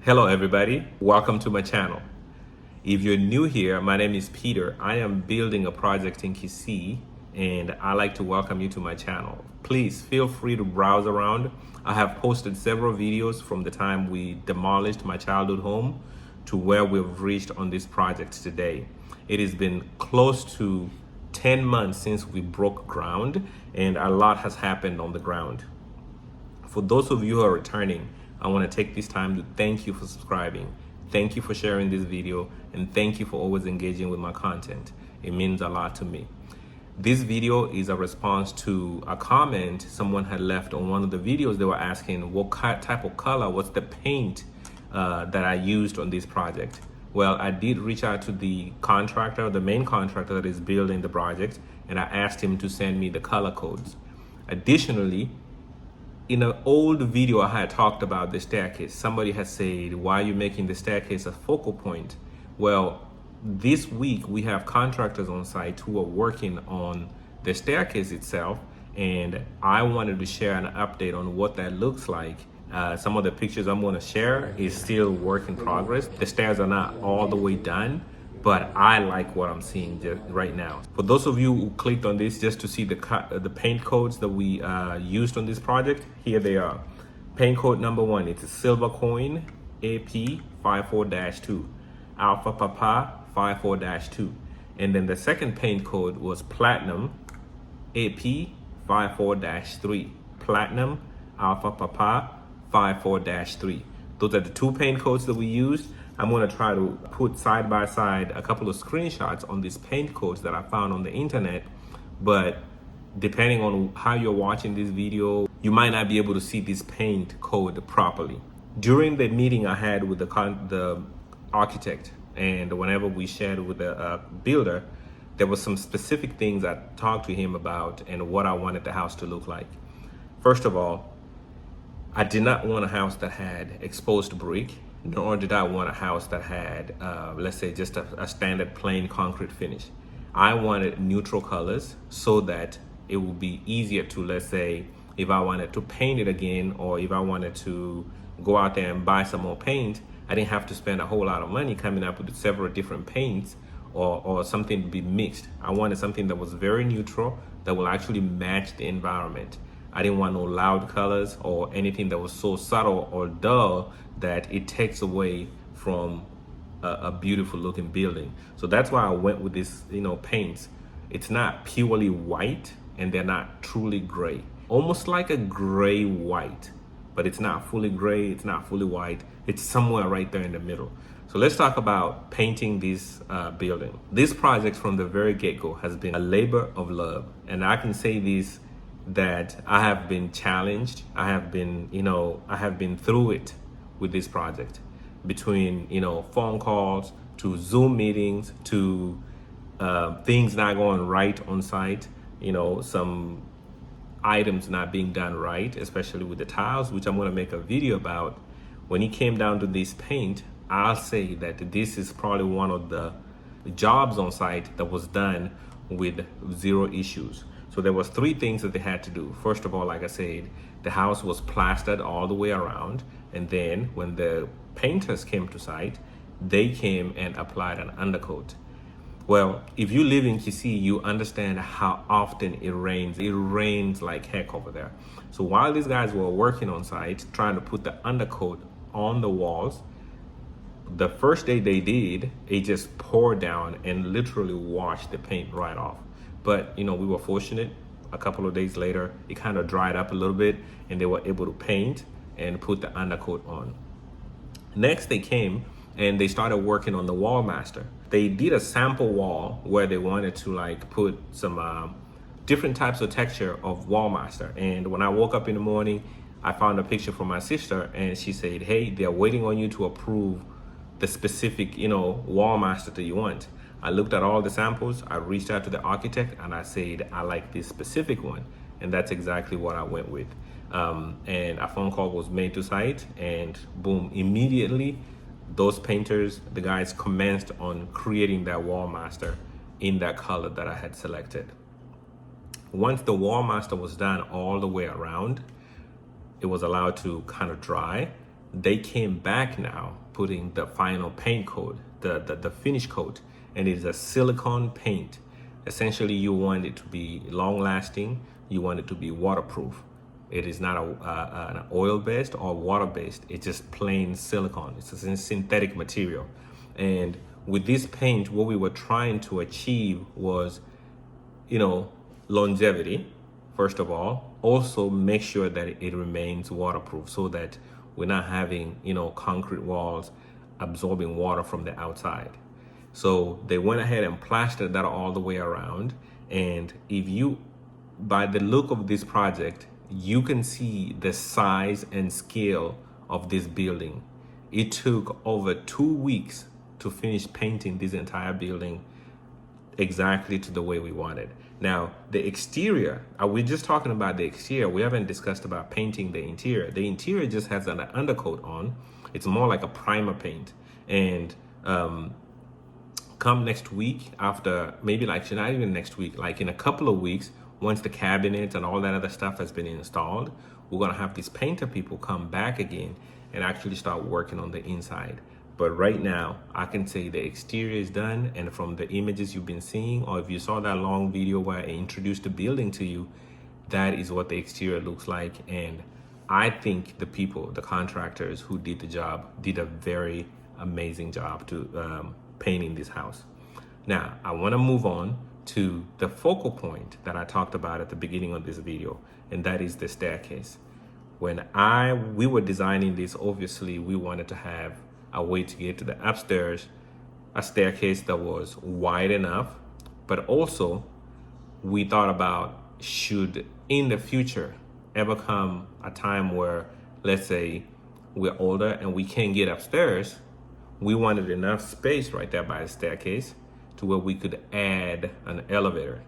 Hello everybody, welcome to my channel. If you're new here, my name is Peter. I am building a project in Kisii and I'd like to welcome you to my channel. Please feel free to browse around. I have posted several videos from the time we demolished my childhood home to where we've reached on this project today. It has been close to 10 months since we broke ground and a lot has happened on the ground. For those of you who are returning, I want to take this time to thank you for subscribing. Thank you for sharing this video and thank you for always engaging with my content. It means a lot to me. This video is a response to a comment someone had left on one of the videos. They were asking what type of color, what's the paint that I used on this project. Well, I did reach out to the contractor, the main contractor that is building the project, and I asked him to send me the color codes. Additionally, in an old video I had talked about the staircase. Somebody had said, why are you making the staircase a focal point? Well, this week we have contractors on site who are working on the staircase itself, and I wanted to share an update on what that looks like. Some of the pictures I'm going to share is still work in progress. The stairs are not all the way done, but I like what I'm seeing just right now. For those of you who clicked on this just to see the paint codes that we used on this project, here they are. Paint code number 1, it's a silver coin AP54-2, Alpha Papa 54-2. And then the second paint code was platinum AP54-3, platinum Alpha Papa 54-3. Those are the two paint codes that we used. I'm going to try to put side by side a couple of screenshots on these paint codes that I found on the internet, but depending on how you're watching this video, you might not be able to see this paint code properly. During the meeting I had with the architect, and whenever we shared with the builder, there were some specific things I talked to him about and what I wanted the house to look like. First of all, I did not want a house that had exposed brick, nor did I want a house that had, let's say, just a standard plain concrete finish. I wanted neutral colors so that it would be easier to, let's say, if I wanted to paint it again, or if I wanted to go out there and buy some more paint, I didn't have to spend a whole lot of money coming up with several different paints or something to be mixed. I wanted something that was very neutral, that will actually match the environment. I didn't want no loud colors or anything that was so subtle or dull that it takes away from a beautiful looking building. So that's why I went with this, paints. It's not purely white and they're not truly gray. Almost like a gray white, but it's not fully gray, it's not fully white. It's somewhere right there in the middle. So let's talk about painting this building. This project from the very get-go has been a labor of love. And I can say this, that I have been challenged. I have been through it with this project, between, phone calls to Zoom meetings to things not going right on site, some items not being done right, especially with the tiles, which I'm going to make a video about. When it came down to this paint, I'll say that this is probably one of the jobs on site that was done with zero issues. So there was 3 things that they had to do. First of all, like I said, the house was plastered all the way around. And then when the painters came to site, they came and applied an undercoat. Well, if you live in Kisii, you understand how often it rains. It rains like heck over there. So while these guys were working on site, trying to put the undercoat on the walls, the first day they did, it just poured down and literally washed the paint right off. But, we were fortunate. A couple of days later, it kind of dried up a little bit and they were able to paint and put the undercoat on. Next, they came and they started working on the wall master. They did a sample wall where they wanted to put some different types of texture of wall master. And when I woke up in the morning, I found a picture from my sister and she said, hey, they're waiting on you to approve the specific, wall master that you want. I looked at all the samples, I reached out to the architect and I said, I like this specific one. And that's exactly what I went with. And a phone call was made to site and boom, immediately those painters, the guys commenced on creating that wall master in that color that I had selected. Once the wall master was done all the way around, it was allowed to kind of dry. they came back now putting the final paint coat, the finish coat, and it is a silicone paint. Essentially, you want it to be long lasting, you want it to be waterproof. It is not an oil-based or water-based, it's just plain silicone. It's a synthetic material. And with this paint, what we were trying to achieve was, longevity, first of all. Also make sure that it remains waterproof so that we're not having, concrete walls absorbing water from the outside. So they went ahead and plastered that all the way around. And by the look of this project, you can see the size and scale of this building. It took over 2 weeks to finish painting this entire building exactly to the way we wanted. Now, the exterior, we're just talking about the exterior. We haven't discussed about painting the interior. The interior just has an undercoat on. It's more like a primer paint. And come next week, after maybe not even next week, like in a couple of weeks, once the cabinets and all that other stuff has been installed, we're gonna have these painter people come back again and actually start working on the inside. But right now, I can say the exterior is done, and from the images you've been seeing, or if you saw that long video where I introduced the building to you, that is what the exterior looks like. And I think the people, the contractors who did the job, did a very amazing job to painting this house. Now, I wanna move on to the focal point that I talked about at the beginning of this video, and that is the staircase. When we were designing this, obviously we wanted to have a way to get to the upstairs, a staircase that was wide enough, but also we thought about, should in the future ever come a time where, let's say, we're older and we can't get upstairs, we wanted enough space right there by the staircase to where we could add an elevator.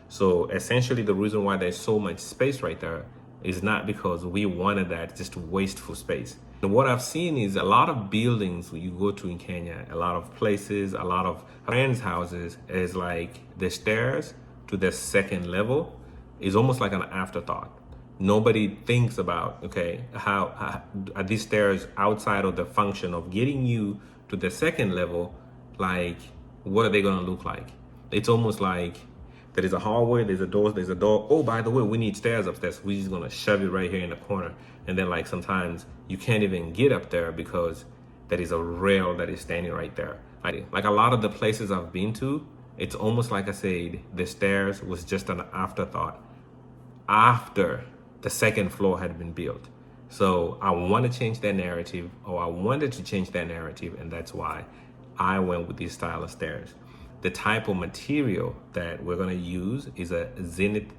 So essentially the reason why there's so much space right there is not because we wanted that just wasteful space. And what I've seen is a lot of buildings you go to in Kenya, a lot of places, a lot of friends' houses, is like the stairs to the second level is almost like an afterthought. Nobody thinks about, okay, how are these stairs outside of the function of getting you to the second level, like what are they gonna look like? It's almost like there is a hallway, there's a door, oh, by the way, we need stairs upstairs. We're just gonna shove it right here in the corner. And then like sometimes you can't even get up there because there is a rail that is standing right there. Like a lot of the places I've been to, it's almost like I said, the stairs was just an afterthought after the second floor had been built. So I want to change that narrative, or I wanted to change that narrative, and that's why I went with this style of stairs. The type of material that we're gonna use is a Zenith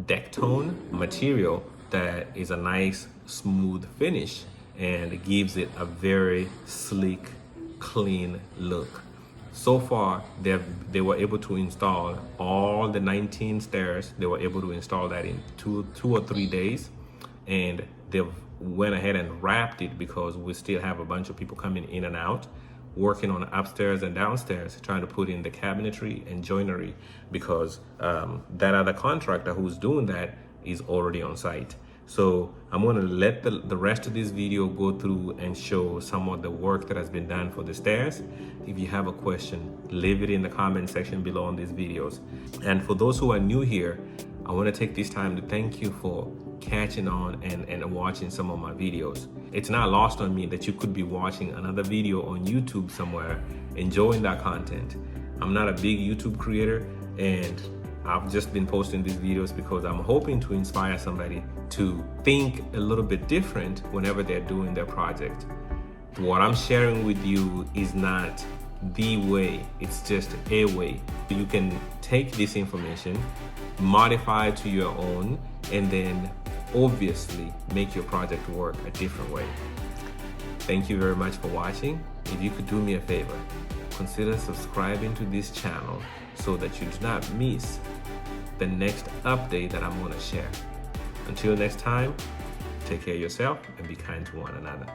Dekton material that is a nice smooth finish and it gives it a very sleek, clean look. So far, they were able to install all the 19 stairs. They were able to install that in two or 3 days, and they've went ahead and wrapped it because we still have a bunch of people coming in and out, working on upstairs and downstairs, trying to put in the cabinetry and joinery, because that other contractor who's doing that is already on site. So I'm going to let the rest of this video go through and show some of the work that has been done for the stairs. If you have a question, leave it in the comment section below on these videos. And for those who are new here, I want to take this time to thank you for catching on and watching some of my videos. It's not lost on me that you could be watching another video on YouTube somewhere, enjoying that content. I'm not a big YouTube creator, and I've just been posting these videos because I'm hoping to inspire somebody to think a little bit different whenever they're doing their project. What I'm sharing with you is not the way, it's just a way. You can take this information, modify it to your own, and then obviously make your project work a different way. Thank you very much for watching. If you could do me a favor, consider subscribing to this channel so that you do not miss the next update that I'm going to share. Until next time, take care of yourself and be kind to one another.